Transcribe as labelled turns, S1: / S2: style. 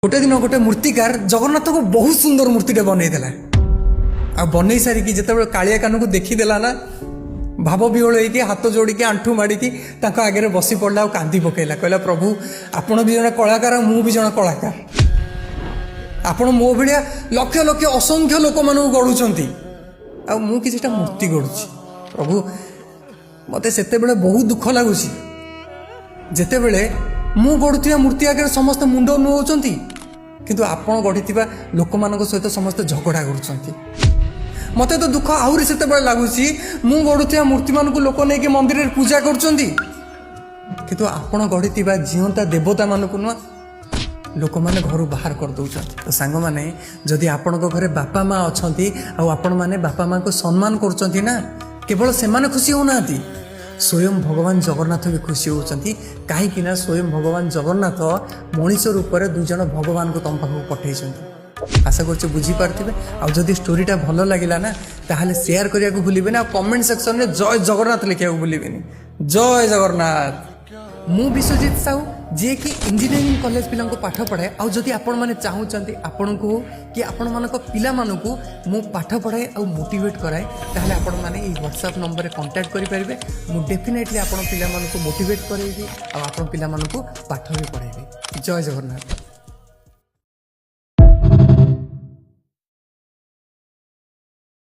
S1: गोटे दिन गोटे मूर्तिकार जगन्नाथ को बहुत सुंदर मूर्तिटे बनईला आ बनई सारिकी जिते कालिया कान को देखीदेला ना भाव विहल होगी हाथ जोड़िकी आंठू माड़िकी आगे बसी पड़ा और कांदी पकेला कहला प्रभु आपण भी जन कलाकार मु भी जन कलाकार आपण मो भाया लक्ष लक्ष असंख्य लोक मान गढ़ुंट आ मु किसी मूर्ति गढ़ुची प्रभु मत से बहुत दुख लगुच जितेबले मु गढ़ुवा मूर्ति आगे समस्त मुंड नुआउछंती किंतु आपण गढ़ी लोक मान सहित समस्त झगड़ा करुँच मत तो दुख आहरी से लगुच मु गढ़ुवा मूर्ति मान लोक नहीं मंदिर में पूजा करूँ आपण गढ़ी जीवंता देवता मान नुआ लोक मैंने घर बाहर कर दौरान तो सांग मैंने जदि आपण घरे बापा माँ अच्छा आपण मैंने बापा माँ को सम्मान करुँच ना केवल से खुशी होना स्वयं भगवान जगन्नाथ भी खुशी होती कहीं स्वयं भगवान जगन्नाथ मनीष रूप में दुज भगवान को तुम पाखक पठे आशा कर बुझीपारे आदि स्टोरीटा भल लगे ना ताहले शेयर करने को भूलें ना कमेंट सेक्शन में जय जगन्नाथ लिखा भूलें जय जगन्नाथ मु विश्वजित साहू जी कि इंजीनियरिंग कॉलेज पिला पाठ पढ़ाए आउ जदि आपण मैंने चाहूँगी आपण को कि आपण मान पिला मानू मु पाठ पढ़ाए आउ मोटिवेट कराए ताहले आपण मैंने व्हाट्सएप नंबर में कांटेक्ट करेंगे मु डेफिनेटली आपण पिला मानू मोटिवेट करेबी आउ आपण पिला मानू पाठ भी पढ़ाइबी जय जगन्नाथ।